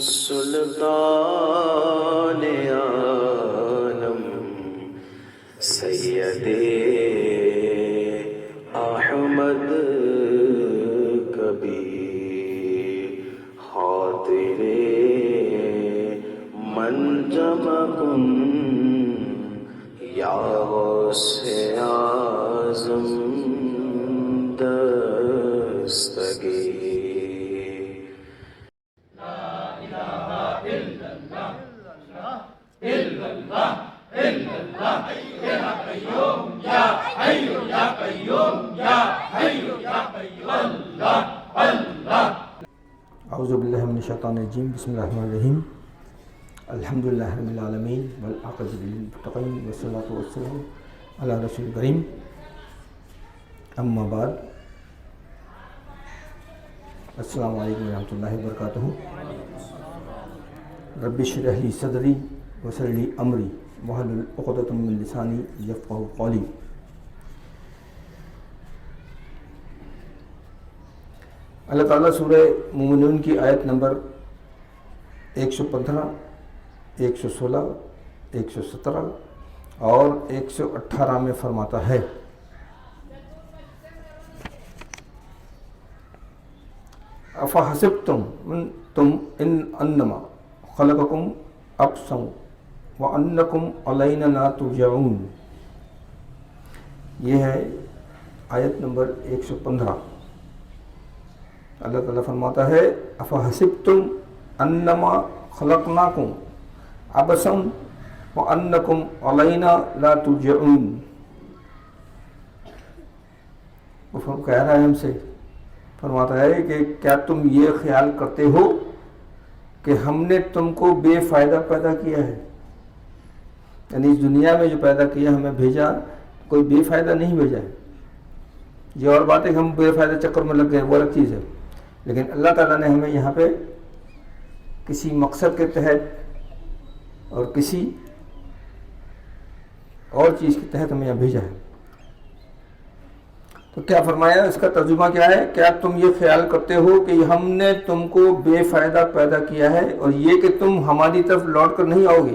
سلطان عالم سید احمد کبیر خاطر منجم کن یا غوث اعظم دستگیر. اعوذ باللہ من الشیطان الرجیم. بسم اللہ الرحمن الرحیم. الحمدللہ رب العالمین والعاقبۃ للمتقین والصلاۃ والسلام علی رسول کریم. اما بعد، السلام علیکم ورحمۃ اللہ وبرکاتہ. رب اشرح لی صدری ویسر لی امری واحلل عقدۃ من لسانی یفقہوا قولی. اللہ تعالیٰ سورہ مومنون کی آیت نمبر 115، 116، 117 اور 118 میں فرماتا ہے: افحسبتم انما خلقکم عبثا وانکم علینا لا ترجعون. یہ ہے آیت نمبر 115. اللہ تعالیٰ فرماتا ہے: افحسبتم انما خلقناکم عبثا وانکم علینا لا ترجعون. وہ کہہ رہا ہے ہم سے، فرماتا ہے کہ کیا تم یہ خیال کرتے ہو کہ ہم نے تم کو بے فائدہ پیدا کیا ہے؟ یعنی اس دنیا میں جو پیدا کیا، ہمیں بھیجا، کوئی بے فائدہ نہیں بھیجا ہے. یہ اور بات ہے کہ ہم بے فائدہ چکر میں لگ گئے، وہ الگ چیز ہے. لیکن اللہ تعالیٰ نے ہمیں یہاں پہ کسی مقصد کے تحت اور کسی اور چیز کے تحت ہمیں یہاں بھیجا ہے. تو کیا فرمایا؟ اس کا ترجمہ کیا ہے؟ کیا تم یہ خیال کرتے ہو کہ ہم نے تم کو بے فائدہ پیدا کیا ہے اور یہ کہ تم ہماری طرف لوٹ کر نہیں آؤ گے؟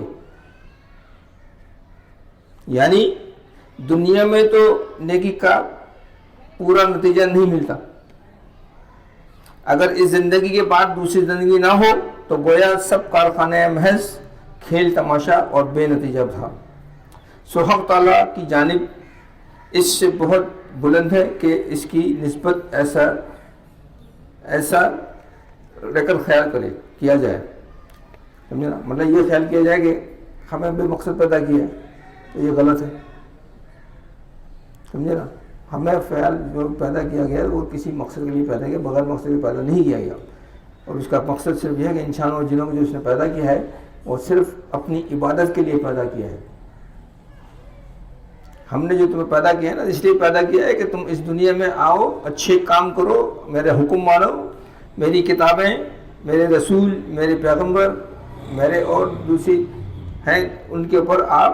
یعنی دنیا میں تو نیکی کا پورا نتیجہ نہیں ملتا. اگر اس زندگی کے بعد دوسری زندگی نہ ہو تو گویا سب کارخانہ محض کھیل تماشا اور بے نتیجہ تھا. سو حق تعالیٰ کی جانب اس سے بہت بلند ہے کہ اس کی نسبت ایسا رقم خیال کیا جائے. سمجھے نا؟ مطلب یہ خیال کیا جائے کہ ہمیں بے مقصد پیدا کیا ہے تو یہ غلط ہے. سمجھے نا؟ ہمیں خیال جو پیدا کیا گیا وہ کسی مقصد کے لیے پیدا کیا، بغیر مقصد کے پیدا نہیں کیا گیا. اور اس کا مقصد صرف یہ ہے کہ انسانوں اور جنوں کو جو اس نے پیدا کیا ہے وہ صرف اپنی عبادت کے لیے پیدا کیا ہے. ہم نے جو تمہیں پیدا کیا ہے نا، اس لیے پیدا کیا ہے کہ تم اس دنیا میں آؤ، اچھے کام کرو، میرے حکم مانو، میری کتابیں، میرے رسول، میرے پیغمبر، میرے اور دوسری ہیں ان کے اوپر آپ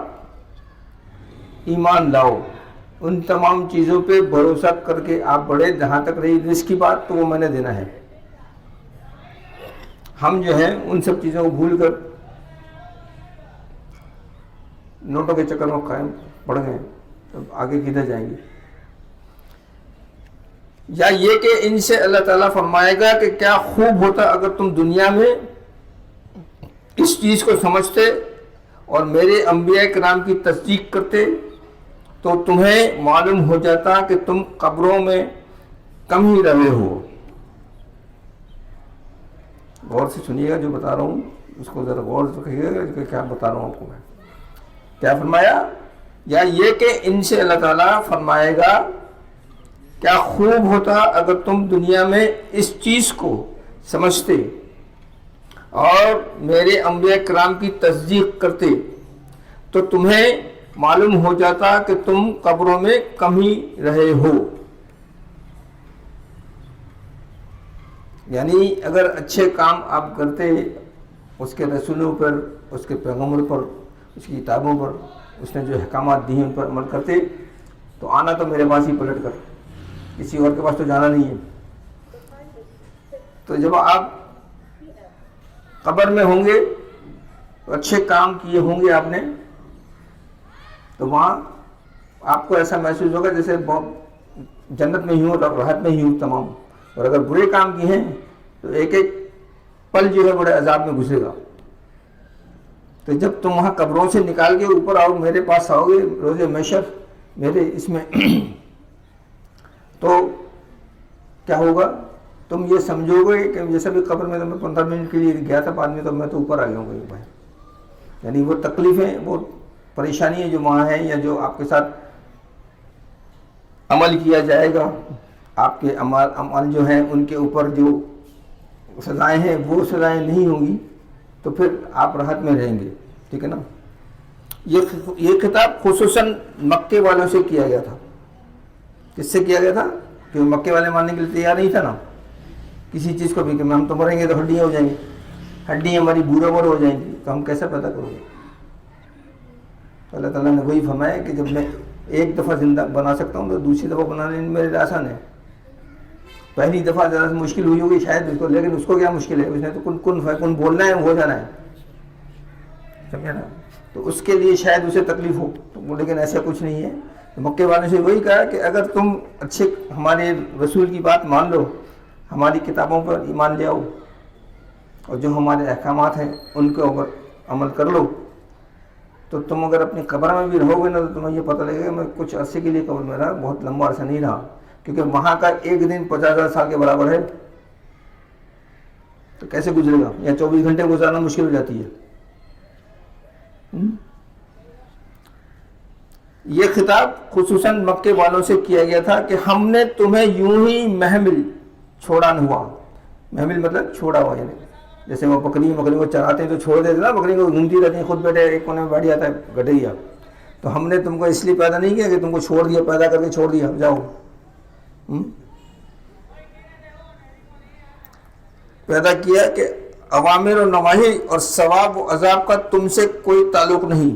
ایمان لاؤ. ان تمام چیزوں پہ بھروسہ کر کے آپ بڑھے. جہاں تک رہی رزق کی بات تو وہ میں نے دینا ہے. ہم جو ہیں ان سب چیزوں کو بھول کر نوٹوں کے چکر میں قائم پڑ گئے. تو آگے کدھر جائیں گے؟ یا یہ کہ ان سے اللہ تعالیٰ فرمائے گا کہ کیا خوب ہوتا اگر تم دنیا میں اس چیز کو سمجھتے اور میرے انبیاء کرام کی تصدیق کرتے تو تمہیں معلوم ہو جاتا کہ تم قبروں میں کم ہی رہے ہو. غور سے سنیے گا جو بتا رہا ہوں، اس کو ذرا غور سے کہیے گا کہ کیا بتا رہا ہوں آپ کو میں. کیا فرمایا؟ یا یہ کہ ان سے اللہ تعالیٰ فرمائے گا کیا خوب ہوتا اگر تم دنیا میں اس چیز کو سمجھتے اور میرے انبیاء کرام کی تصدیق کرتے تو تمہیں معلوم ہو جاتا کہ تم قبروں میں کم ہی رہے ہو. یعنی اگر اچھے کام آپ کرتے، اس کے رسولوں پر، اس کے پیغمبروں پر، اس کی کتابوں پر، اس نے جو احکامات دی ہیں ان پر عمل کرتے تو آنا تو میرے پاس ہی پلٹ کر، کسی اور کے پاس تو جانا نہیں ہے. تو جب آپ قبر میں ہوں گے تو اچھے کام کیے ہوں گے آپ نے، تو وہاں آپ کو ایسا محسوس ہوگا جیسے بہت جنت میں ہی ہوں، راحت میں ہی ہوں تمام. اور اگر برے کام کیے ہیں تو ایک ایک پل جو ہے بڑے عذاب میں گھسے گا. تو جب تم وہاں قبروں سے نکال کے اوپر آؤ، میرے پاس آؤ گے روز محشر میرے اس میں تو کیا ہوگا؟ تم یہ سمجھو گے کہ جیسا بھی قبر میں میں 15 منٹ کے لیے گیا تھا بعد میں تو میں تو اوپر آ گیا ہوں گا. یعنی وہ تکلیفیں، وہ پریشانیاں جو وہاں ہیں، یا جو آپ کے ساتھ عمل کیا جائے گا، آپ کے عمل جو ہیں ان کے اوپر جو سزائیں ہیں وہ سزائیں نہیں ہوں گی، تو پھر آپ راحت میں رہیں گے. ٹھیک ہے نا. یہ خطاب خصوصاً مکے والوں سے کیا گیا تھا. کس سے کیا گیا تھا؟ کہ مکے والے ماننے کے لیے تیار نہیں تھا نا کسی چیز کو بھی، کہ ہم تو مریں گے تو ہڈیاں ہو جائیں گی، ہڈیاں ہماری بورا بور ہو جائیں گی، تو ہم کیسے پیدا کریں گے؟ تو اللہ تعالیٰ نے وہی فرمایا کہ جب میں ایک دفعہ زندہ بنا سکتا ہوں تو دوسری دفعہ بنانے میں میرے لیے آسان ہے. پہلی دفعہ ذرا سے مشکل ہوئی ہوگی شاید اس کو، لیکن اس کو کیا مشکل ہے؟ اس نے تو کن کن فیکن بولنا ہے، ہو جانا ہے. سمجھا نا. تو اس کے لیے شاید اسے تکلیف ہو، تو لیکن ایسا کچھ نہیں ہے. تو مکے والوں سے وہی کہا کہ اگر تم اچھے ہمارے رسول کی بات مان لو، ہماری کتابوں پر ایمان لے آؤ، اور جو ہمارے احکامات ہیں ان کے اوپر عمل کر لو، تو تم اگر اپنی قبر میں بھی رہو گے نا تو تمہیں یہ پتہ لگے گا میں کچھ عرصے کے لیے قبر میں رہا، بہت لمبا عرصہ نہیں رہا، کیونکہ وہاں کا ایک دن 50,000 سال کے برابر ہے. تو کیسے گزرے گا؟ یا 24 گھنٹے گزارنا مشکل ہو جاتی ہے. یہ خطاب خصوصاً مکے والوں سے کیا گیا تھا کہ ہم نے تمہیں یوں ہی محمل چھوڑا نہ ہوا. محمل مطلب چھوڑا ہوا، یعنی جیسے وہ بکری کو چراتے ہیں تو چھوڑ دیتے نا، بکری کو گھومتی رہتی ہیں، خود بیٹھے ایک کونے میں بیٹھ جاتا ہے گٹھیا. تو ہم نے تم کو اس لیے پیدا نہیں کیا کہ تم کو چھوڑ دیا، پیدا کر کے چھوڑ دیا جاؤ. پیدا کیا کہ اوامر و نواہی اور ثواب و عذاب کا تم سے کوئی تعلق نہیں،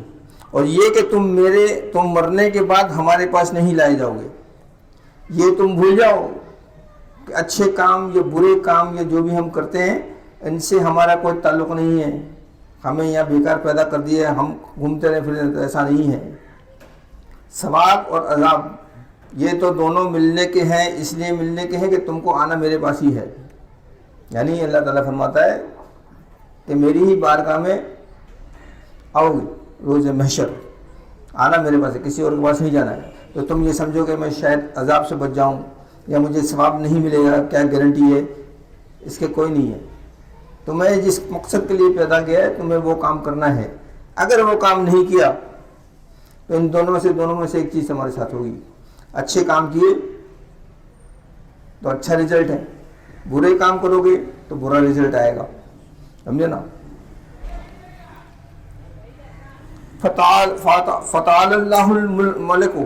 اور یہ کہ تم مرنے کے بعد ہمارے پاس نہیں لائے جاؤ گے. یہ تم بھول جاؤ کہ اچھے کام یا برے کام یا جو بھی ہم کرتے ہیں ان سے ہمارا کوئی تعلق نہیں ہے. ہمیں یہاں بیکار پیدا کر دیا ہے، ہم گھومتے رہے پھر، ایسا نہیں ہے. ثواب اور عذاب یہ تو دونوں ملنے کے ہیں، اس لیے ملنے کے ہیں کہ تم کو آنا میرے پاس ہی ہے. یعنی اللہ تعالیٰ فرماتا ہے کہ میری ہی بارگاہ میں آؤ گے روز محشر، آنا میرے پاس ہے، کسی اور کے پاس نہیں جانا ہے. تو تم یہ سمجھو کہ میں شاید عذاب سے بچ جاؤں یا مجھے ثواب نہیں ملے گا، کیا گارنٹی ہے؟ اس کے کوئی نہیں ہے. تمہیں جس مقصد کے لیے پیدا کیا ہے تمہیں وہ کام کرنا ہے. اگر وہ کام نہیں کیا تو ان دونوں میں سے ایک چیز ہمارے ساتھ ہوگی. اچھے کام کیے تو اچھا رزلٹ ہے، برے کام کرو گے تو برا رزلٹ آئے گا. سمجھے نا. فتعال اللہ ملک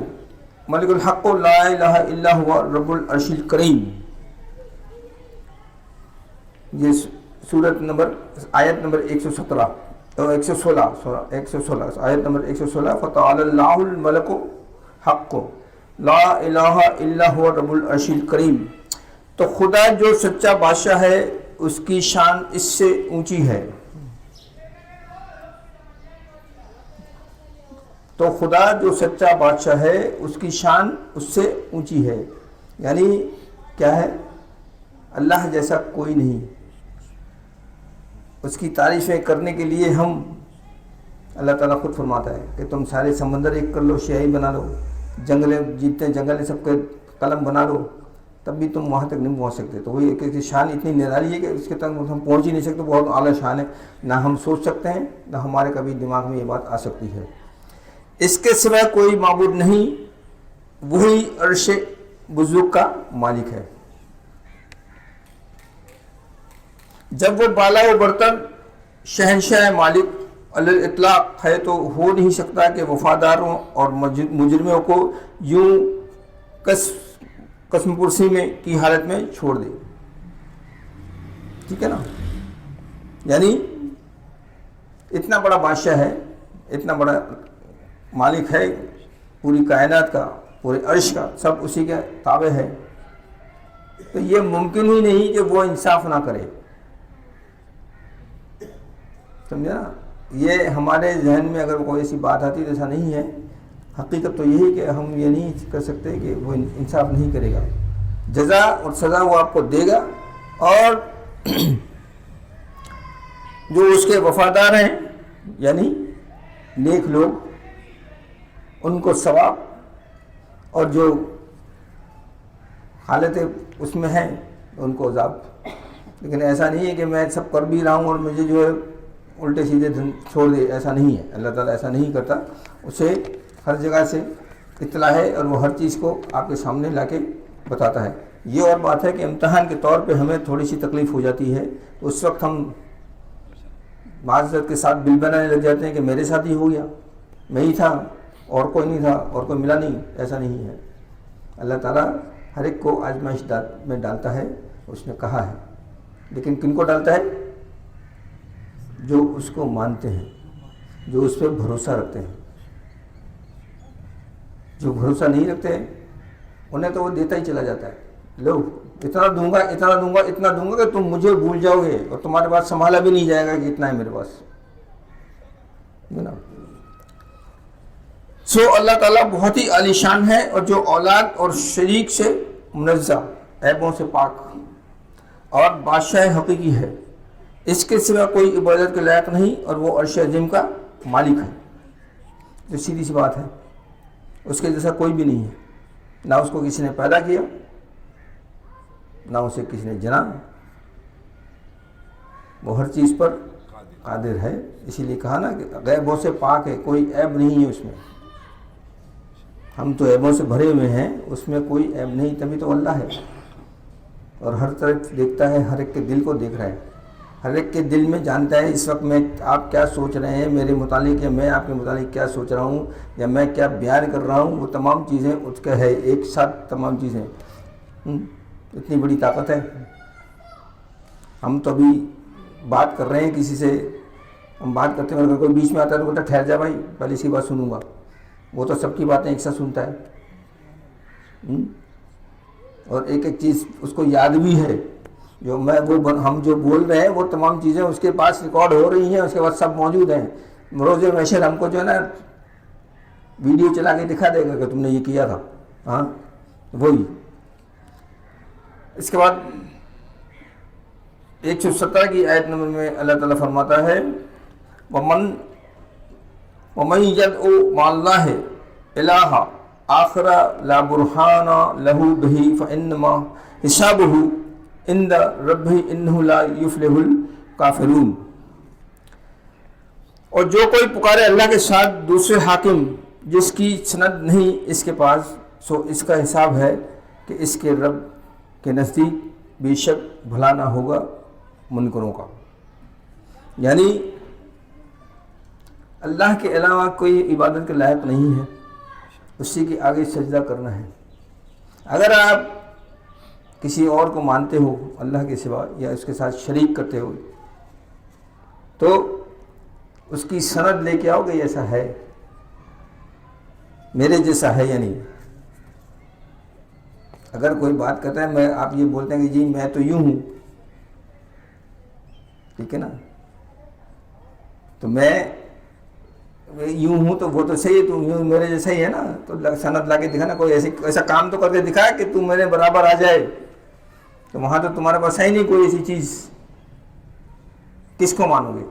الحق لا الہ الا ہوا رب العرش الکریم. یہ سورت نمبر آیت نمبر 116 آیت نمبر 116. فتعال اللہ الملک حق لا الہ الا ہوا رب العرش الکریم. تو خدا جو سچا بادشاہ ہے اس کی شان اس سے اونچی ہے. تو خدا جو سچا بادشاہ ہے اس کی شان اس سے اونچی ہے. یعنی کیا ہے؟ اللہ جیسا کوئی نہیں. اس کی تعریفیں کرنے کے لیے ہم، اللہ تعالیٰ خود فرماتا ہے کہ تم سارے سمندر ایک کر لو، شیائی بنا لو، جنگلیں جتنے جنگل سب کے قلم بنا لو، تب بھی تم وہاں تک نہیں پہنچ سکتے. تو وہ ایک شان اتنی نرالی ہے کہ اس کے تک ہم پہنچ ہی نہیں سکتے. بہت اعلیٰ شان ہے، نہ ہم سوچ سکتے ہیں نہ ہمارے کبھی دماغ میں یہ بات آ سکتی ہے. اس کے سوا کوئی معبود نہیں، وہی عرش بزرگ کا مالک ہے. جب وہ بالا و برتر شہنشاہ مالک علی اطلاق ہے تو ہو نہیں سکتا کہ وفاداروں اور مجرموں کو یوں قسم پرسی میں کی حالت میں چھوڑ دے. ٹھیک ہے نا. یعنی اتنا بڑا بادشاہ ہے، اتنا بڑا مالک ہے پوری کائنات کا، پورے عرش کا، سب اسی کے تابع ہے. تو یہ ممکن ہی نہیں کہ وہ انصاف نہ کرے. سمجھا نا. یہ ہمارے ذہن میں اگر کوئی ایسی بات آتی تو ایسا نہیں ہے. حقیقت تو یہی کہ ہم یہ نہیں کر سکتے کہ وہ انصاف نہیں کرے گا. جزا اور سزا وہ آپ کو دے گا، اور جو اس کے وفادار ہیں یعنی نیک لوگ ان کو ثواب، اور جو حالت اس میں ہیں ان کو عذاب. لیکن ایسا نہیں ہے کہ میں سب کر بھی رہا ہوں اور مجھے جو ہے الٹے سیدھے چھوڑ دے، ایسا نہیں ہے. اللہ تعالیٰ ایسا نہیں کرتا. اسے ہر جگہ سے اطلاع ہے اور وہ ہر چیز کو آپ کے سامنے لا کے بتاتا ہے. یہ اور بات ہے کہ امتحان کے طور پہ ہمیں تھوڑی سی تکلیف ہو جاتی ہے، تو اس وقت ہم معذرت کے ساتھ بل بنانے لگ جاتے ہیں کہ میرے ساتھ ہی ہو گیا، میں ہی تھا اور کوئی نہیں تھا اور کوئی ملا نہیں. ایسا نہیں ہے. اللہ تعالیٰ ہر ایک کو آزمائش میں ڈالتا ہے، اس نے کہا ہے. لیکن کن کو ڈالتا ہے؟ جو اس کو مانتے ہیں، جو اس پہ بھروسہ رکھتے ہیں. جو بھروسہ نہیں رکھتے انہیں تو وہ دیتا ہی چلا جاتا ہے. لو اتنا دوں گا اتنا دوں گا اتنا دوں گا کہ تم مجھے بھول جاؤ گے اور تمہارے پاس سنبھالا بھی نہیں جائے گا کہ اتنا ہے میرے پاس. سو اللہ تعالیٰ بہت ہی عالی شان ہے، اور جو اولاد اور شریک سے منزہ، عیبوں سے پاک، اور بادشاہ حقیقی ہے. اس کے سوا کوئی عبادت کے لائق نہیں، اور وہ عرش عظیم کا مالک ہے. جو سیدھی سی بات ہے، اس کے جیسا کوئی بھی نہیں ہے. نہ اس کو کسی نے پیدا کیا، نہ اسے کسی نے جنا. وہ ہر چیز پر قادر ہے. اسی لیے کہا نا کہ غیبوں سے پاک ہے، کوئی عیب نہیں ہے اس میں. ہم تو عیبوں سے بھرے ہوئے ہیں، اس میں کوئی عیب نہیں. تبھی تو اللہ ہے، اور ہر طرف دیکھتا ہے، ہر ایک کے دل کو دیکھ رہا ہے. ہر ایک کے دل میں جانتا ہے اس وقت میں آپ کیا سوچ رہے ہیں میرے متعلق، یا میں آپ کے متعلق کیا سوچ رہا ہوں، یا میں کیا بیان کر رہا ہوں. وہ تمام چیزیں اس کا ہے، ایک ساتھ تمام چیزیں. اتنی بڑی طاقت ہے. ہم تو ابھی بات کر رہے ہیں کسی سے، ہم بات کرتے ہیں، اگر کوئی بیچ میں آتا ہے تو بولتا ٹھہر جا بھائی پہلے اسی بات سنوں گا. وہ تو سب کی باتیں ایک ساتھ سنتا ہے، اور ایک ایک چیز اس کو یاد بھی ہے. جو ہم جو بول رہے ہیں وہ تمام چیزیں اس کے پاس ریکارڈ ہو رہی ہیں، اس کے بعد سب موجود ہیں. روز محشر ہم کو جو ہے نا ویڈیو چلا کے دکھا دے گا کہ تم نے یہ کیا تھا. ہاں وہی. اس کے بعد 117 کی آیت نمبر میں اللہ تعالیٰ فرماتا ہے وَمَن يَدْعُ مَعَ اللَّهِ إِلَٰهًا آخَرَ لَا بُرْهَانَ لَهُ بِهِ فَإِنَّمَا حِسَابُهُ عِندَ رَبِّهِ إِنَّهُ لَا يُفْلِحُ الْكَافِرُونَ. اور جو کوئی پکارے اللہ کے ساتھ دوسرے حاکم جس کی سند نہیں اس کے پاس، سو اس کا حساب ہے کہ اس کے رب کے نزدیک بے شک بھلا نہ ہوگا منکروں کا. یعنی اللہ کے علاوہ کوئی عبادت کے لائق نہیں ہے، اسی کے آگے سجدہ کرنا ہے. اگر آپ کسی اور کو مانتے ہو اللہ کے سوا، یا اس کے ساتھ شریک کرتے ہو، تو اس کی سند لے کے آؤ کہ ایسا ہے، میرے جیسا ہے یا نہیں. اگر کوئی بات کرتا ہے، میں آپ یہ بولتے ہیں کہ جی میں تو یوں ہوں، ٹھیک ہے نا، تو میں یوں ہوں تو وہ تو صحیح ہے، تو یوں میرے جیسا ہی ہے نا. تو سند لا کے دکھانا، کوئی ایسا کام تو کر کے دکھا کہ تم میرے برابر آ جائے. تو وہاں تو تمہارے پاس ہے ہی نہیں کوئی ایسی چیز، کس کو مانو گے؟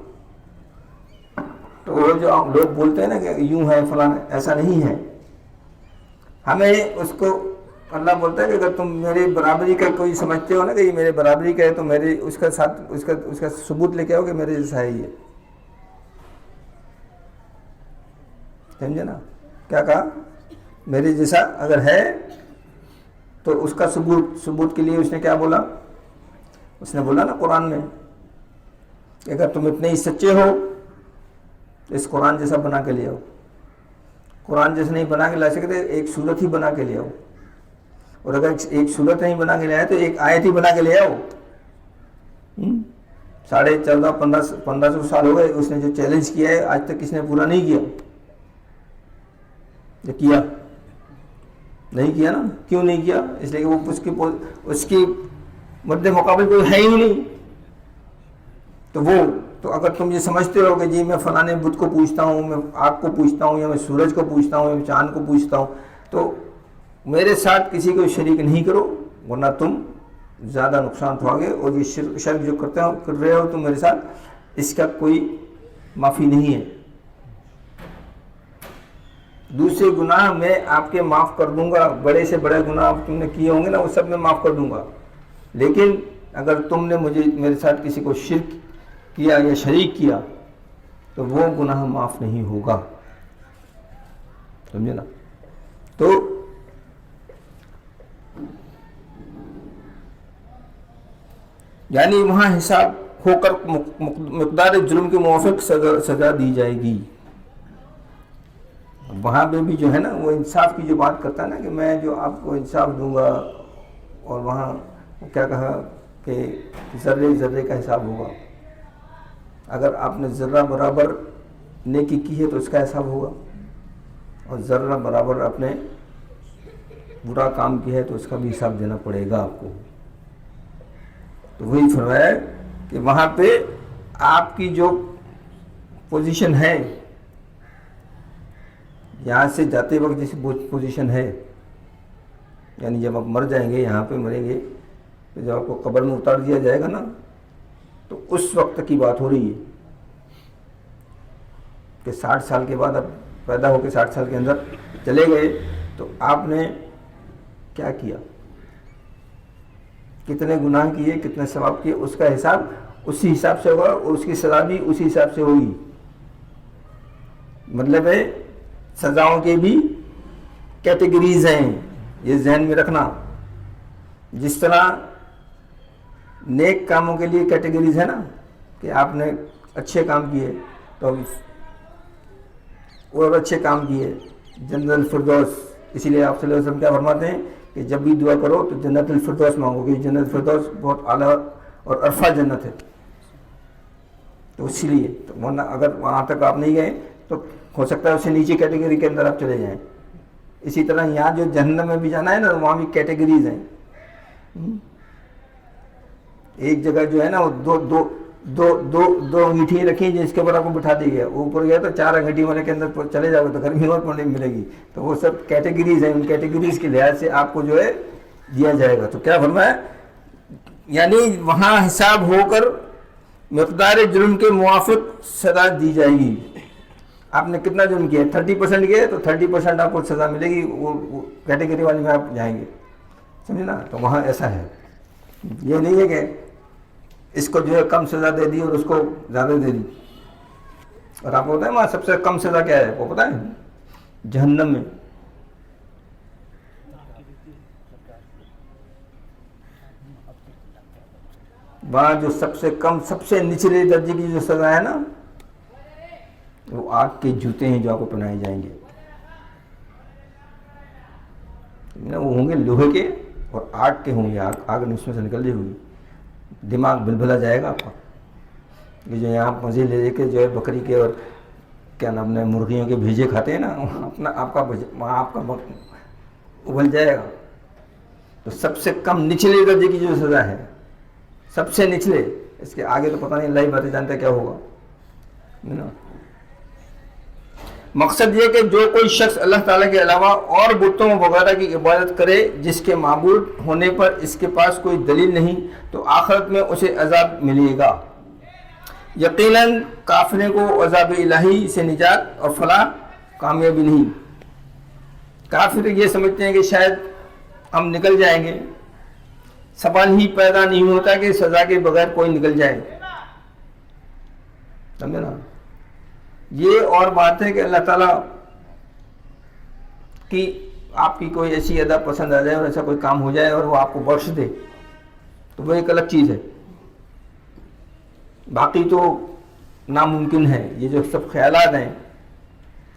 تو وہ جو لوگ بولتے ہیں نا کہ یوں ہے فلاں، ایسا نہیں ہے. ہمیں اس کو اللہ بولتا ہے کہ اگر تم میری برابری کا کوئی سمجھتے ہو نا کہ یہ میرے برابری کا ہے، تو میرے اس کا ساتھ اس کا ثبوت لے کے آؤ کہ میرے جیسا ہے یہ. سمجھے نا کیا کہا؟ میرے جیسا اگر ہے تو اس کا ثبوت کے لیے اس نے کیا بولا؟ اس نے بولا نا قرآن میں کہ اگر تم اتنے ہی سچے ہو تو اس قرآن جیسا بنا کے لے آؤ. قرآن جیسا نہیں بنا کے لا سکتے، ایک صورت ہی بنا کے لے آؤ. اور اگر ایک صورت نہیں بنا کے لے آئے تو ایک آیت ہی بنا کے لے آؤ. 1400-1500 سال ہو گئے اس نے جو چیلنج کیا ہے آج تک کس نے پورا نہیں کیا. یہ کیا نہیں کیا نا. کیوں نہیں کیا؟ اس لیے کہ وہ اس کی مد مقابل کوئی ہے ہی نہیں. تو وہ تو اگر تم یہ سمجھتے ہو کہ جی میں فلانے بدھ کو پوچھتا ہوں، میں آگ کو پوچھتا ہوں، یا میں سورج کو پوچھتا ہوں، یا میں چاند کو پوچھتا ہوں، تو میرے ساتھ کسی کو شریک نہیں کرو، ورنہ تم زیادہ نقصان اٹھاؤ گے، اور یہ شرک جو کر رہے ہو تم میرے ساتھ، اس کا کوئی معافی نہیں ہے۔ دوسرے گناہ میں آپ کے معاف کر دوں گا، بڑے سے بڑے گناہ تم نے کیے ہوں گے نا، وہ سب میں معاف کر دوں گا، لیکن اگر تم نے میرے ساتھ کسی کو شرک کیا یا شریک کیا تو وہ گناہ معاف نہیں ہوگا، سمجھے نا؟ تو یعنی وہاں حساب ہو کر مقدار جرم کے موافق سزا دی جائے گی۔ وہاں پہ بھی جو ہے نا وہ انصاف کی جو بات کرتا ہے نا کہ میں جو آپ کو انصاف دوں گا، اور وہاں کیا کہا کہ ذرے ذرے کا حساب ہوگا، اگر آپ نے ذرہ برابر نیکی کی ہے تو اس کا حساب ہوگا، اور ذرہ برابر آپ نے برا کام کیا ہے تو اس کا بھی حساب دینا پڑے گا آپ کو۔ تو وہی فرمایا کہ وہاں پہ آپ کی جو پوزیشن ہے، یہاں سے جاتے وقت جیسی پوزیشن ہے، یعنی جب آپ مر جائیں گے، یہاں پہ مریں گے، تو جب آپ کو قبر میں اتار دیا جائے گا نا، تو اس وقت کی بات ہو رہی ہے کہ 60 سال کے بعد اب پیدا ہو کے 60 سال کے اندر چلے گئے، تو آپ نے کیا کیا، کتنے گناہ کیے، کتنے ثواب کیے، اس کا حساب اسی حساب سے ہوگا، اور اس کی سزا بھی اسی حساب سے ہوگی۔ مطلب ہے سزاؤں کے بھی کیٹیگریز ہیں، یہ ذہن میں رکھنا۔ جس طرح نیک کاموں کے لیے کیٹیگریز ہے نا، کہ آپ نے اچھے کام کیے تو اور اچھے کام کیے، جنت الفردوس، اسی لیے آپ صلی اللہ علیہ وسلم کیا فرماتے ہیں کہ جب بھی دعا کرو تو جنت الفردوس مانگو، کہ جنت الفردوس بہت اعلیٰ اور عرفہ جنت ہے، تو اسی لیے تو ورنہ اگر وہاں تک آپ نہیں گئے تو ہو سکتا ہے اس سے نیچے کیٹیگری کے اندر آپ چلے جائیں۔ اسی طرح یہاں جو جہنم میں بھی جانا ہے نا، وہاں بھی کیٹیگریز ہیں۔ ایک جگہ جو ہے نا وہ دو انگیٹھی رکھی جس کے اوپر آپ کو بٹھا دی گیا، اوپر گیا تو 4 انگیٹھی والے کے اندر چلے جاؤ تو گرمی اور پڑنے ملے گی، تو وہ سب کیٹیگریز ہیں، ان کیٹیگریز کے لحاظ سے آپ کو جو ہے دیا جائے گا۔ تو کیا فرمایا، یعنی وہاں حساب ہو کر مقدار جرم کے موافق سزا دی جائے گی۔ آپ نے کتنا جرم کیا، 30% کیا تو 30% آپ کو سزا ملے گی، وہ کیٹیگری والے میں آپ جائیں گے، سمجھے نا؟ تو وہاں ایسا ہے، یہ نہیں ہے کہ اس کو جو ہے کم سزا دے دی اور اس کو زیادہ دے دی۔ اور آپ کو پتہ ہے وہاں سب سے کم سزا کیا ہے، وہ پتہ ہے؟ جہنم میں۔ وہاں جو سب سے کم، سب سے نچلے درجے کی جو سزا ہے نا، وہ آگ کے جوتے ہیں جو آپ کو پہنائے جائیں گے، وہ ہوں گے لوہے کے اور آگ کے ہوں گے، آگ اس میں سے نکل رہی ہوگی، دماغ بلبلا جائے گا آپ کا۔ یہ جو یہاں مزے لے کے جو ہے بکری کے اور کیا نام ہے مرغیوں کے بھیجے کھاتے ہیں نا، آپ کا وہاں آپ کا ابل جائے گا۔ تو سب سے کم نچلے درجے کی جو سزا ہے، سب سے نچلے، اس کے آگے تو پتہ نہیں، اللہ ہی باتیں جانتا ہے کیا ہوگا۔ مقصد یہ کہ جو کوئی شخص اللہ تعالیٰ کے علاوہ اور بتوں وغیرہ کی عبادت کرے جس کے معبود ہونے پر اس کے پاس کوئی دلیل نہیں، تو آخرت میں اسے عذاب ملے گا۔ یقیناً کافرے کو عذاب الہی سے نجات اور فلاح کامیابی نہیں۔ کافر یہ سمجھتے ہیں کہ شاید ہم نکل جائیں گے، سوال ہی پیدا نہیں ہوتا کہ سزا کے بغیر کوئی نکل جائے، سمجھے نا؟ یہ اور بات ہے کہ اللہ تعالیٰ کی آپ کی کوئی ایسی ادا پسند آ جائے اور ایسا کوئی کام ہو جائے اور وہ آپ کو بخش دے، تو وہ ایک الگ چیز ہے، باقی تو ناممکن ہے۔ یہ جو سب خیالات ہیں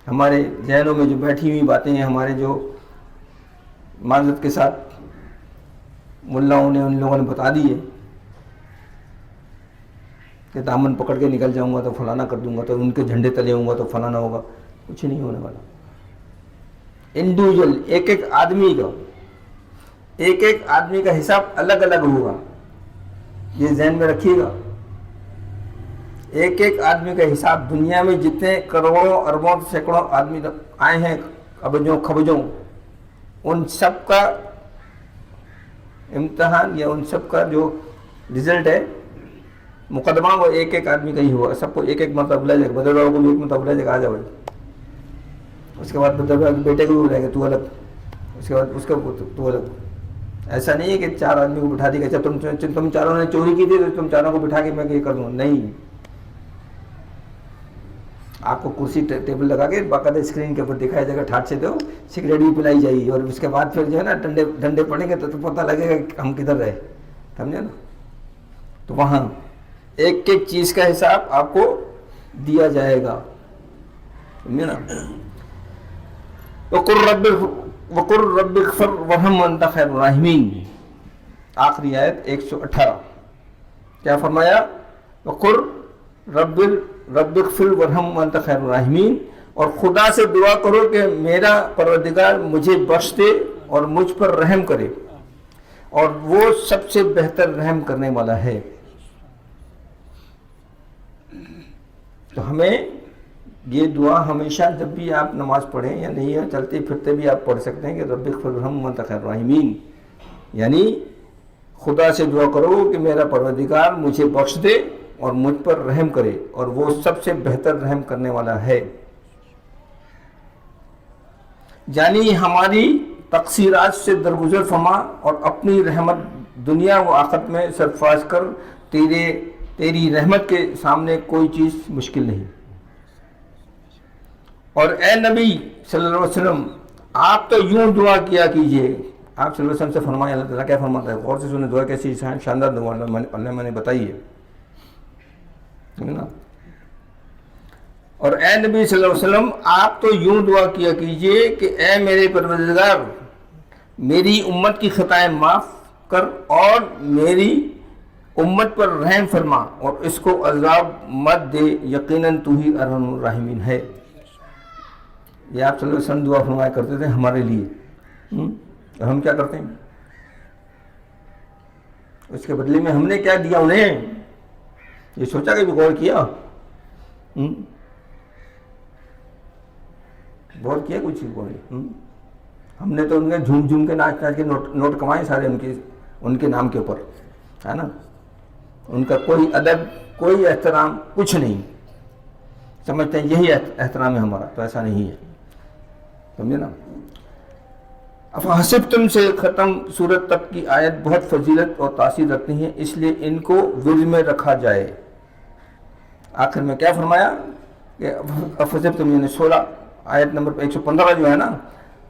ہمارے ذہنوں میں جو بیٹھی ہوئی باتیں ہیں، ہمارے جو معذرت کے ساتھ ملاؤں نے ان لوگوں نے بتا دی ہے کہ دامن پکڑ کے نکل جاؤں گا تو فلانا کر دوں گا، تو ان کے جھنڈے تلے ہوں گا تو فلانا ہوگا، کچھ نہیں ہونے والا۔ انڈیویجول، ایک ایک آدمی کا حساب الگ الگ ہوگا، یہ ذہن میں رکھیے گا۔ ایک ایک آدمی کا حساب، دنیا میں جتنے کروڑوں اربوں سینکڑوں آدمی آئے ہیں ابجوں خبجوں، ان سب کا امتحان یا ان سب کا جو رزلٹ ہے مقدمہ وہ ایک ایک آدمی کا ہی ہوا. سب کو ایک ایک مرتبہ بلا جائے گا. بدر بابا کو بھی ایک مرتبہ بلا جائے گا، آ جاؤ. اس کے بعد بدر بابا کے بیٹے کو بھی بلائے گا، تو الگ. اس کے بعد اس کا تو الگ. ایسا نہیں ہے کہ چار آدمی کو بٹھا دے گا، تم چاروں نے چوری کی تھی تو تم چاروں کو بٹھا کے میں یہ کر دوں. نہیں، آپ کو کرسی ٹیبل لگا کے باقاعدہ اسکرین کے اوپر دکھایا جائے گا، ٹھاٹ سے دو سگریٹ بھی پلائی جائے گی، اور اس کے بعد پھر جو ہے نا ڈنڈے پڑیں گے تو پتہ لگے گا کہ ہم کدھر رہے. سمجھے نا؟ تو وہاں ایک ایک چیز کا حساب آپ کو دیا جائے گا. سمجھے نا؟ وَقُلْ رَبِّ اغْفِرْ وَارْحَمْ وَأَنْتَ خَيْرُ الرَّاحِمِينَ. آخری آیت 118. کیا فرمایا؟ وَقُلْ رَبِّ اغْفِرْ وَارْحَمْ وَأَنْتَ خَيْرُ الرَّاحِمِينَ. اور خدا سے دعا کرو کہ میرا پروردگار مجھے بخش دے اور مجھ پر رحم کرے، اور وہ سب سے بہتر رحم کرنے والا ہے. تو ہمیں یہ دعا ہمیشہ جب بھی آپ نماز پڑھیں یا نہیں ہے چلتے پھرتے بھی آپ پڑھ سکتے ہیں کہ رب اغفر وارحم وانت خیر الراحمین، یعنی خدا سے دعا کرو کہ میرا پروردگار مجھے بخش دے اور مجھ پر رحم کرے، اور وہ سب سے بہتر رحم کرنے والا ہے. یعنی ہماری تقصیرات سے درگزر فرما اور اپنی رحمت دنیا و آخرت میں سرفراز کر. تیری رحمت کے سامنے کوئی چیز مشکل نہیں. اور اے نبی صلی اللہ علیہ وسلم، آپ تو یوں دعا کیا کیجئے. آپ صلی اللہ علیہ وسلم سے فرمایا، اللہ تعالیٰ کیا فرماتا ہے؟ غور سے سنیں، دعا کیسی شاندار دعا اللہ میں نے بتائی ہے. اور اے نبی صلی اللہ علیہ وسلم، آپ تو یوں دعا کیا کیجئے کہ اے میرے پروردگار، میری امت کی خطائیں معاف کر اور میری امت پر رحم فرما اور اس کو عذاب مت دے، یقیناً تو ہی ارحم الراحمین ہے. یہ آپ صلی اللہ علیہ وسلم دعا فرمایا کرتے تھے ہمارے لیے. اور ہم کیا کرتے ہیں؟ اس کے بدلے میں ہم نے کیا دیا انہیں؟ یہ سوچا کہ بھی غور کیا؟ غور کیا کچھ غور؟ ہم نے تو ان کے جھوم جھوم کے ناچ ناچ کے نوٹ کمائے سارے ان کے نام کے اوپر، ہے نا. ان کا کوئی ادب، کوئی احترام، کچھ نہیں. سمجھتے ہیں یہی احترام ہے ہمارا، تو ایسا نہیں ہے. سمجھے نا؟ افحسبتم سے ختم سورت تک کی آیت بہت فضیلت اور تاثیر رکھتی ہیں، اس لیے ان کو ورد میں رکھا جائے. آخر میں کیا فرمایا کہ افحسبتم، یعنی 16 آیت نمبر 115 جو ہے نا،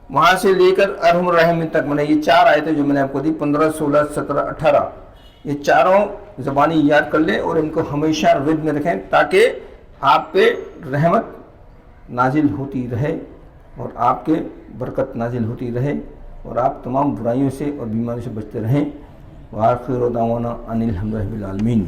وہاں سے لے کر ارحم الراحمین تک، میں نے یہ 4 آیتیں جو میں نے آپ کو دی 15 16 17 18، یہ چاروں زبانی یاد کر لیں اور ان کو ہمیشہ ورد میں رکھیں تاکہ آپ پہ رحمت نازل ہوتی رہے اور آپ کے برکت نازل ہوتی رہے اور آپ تمام برائیوں سے اور بیماریوں سے بچتے رہیں. وآخر دعوانا ان الحمد للہ رب العالمین.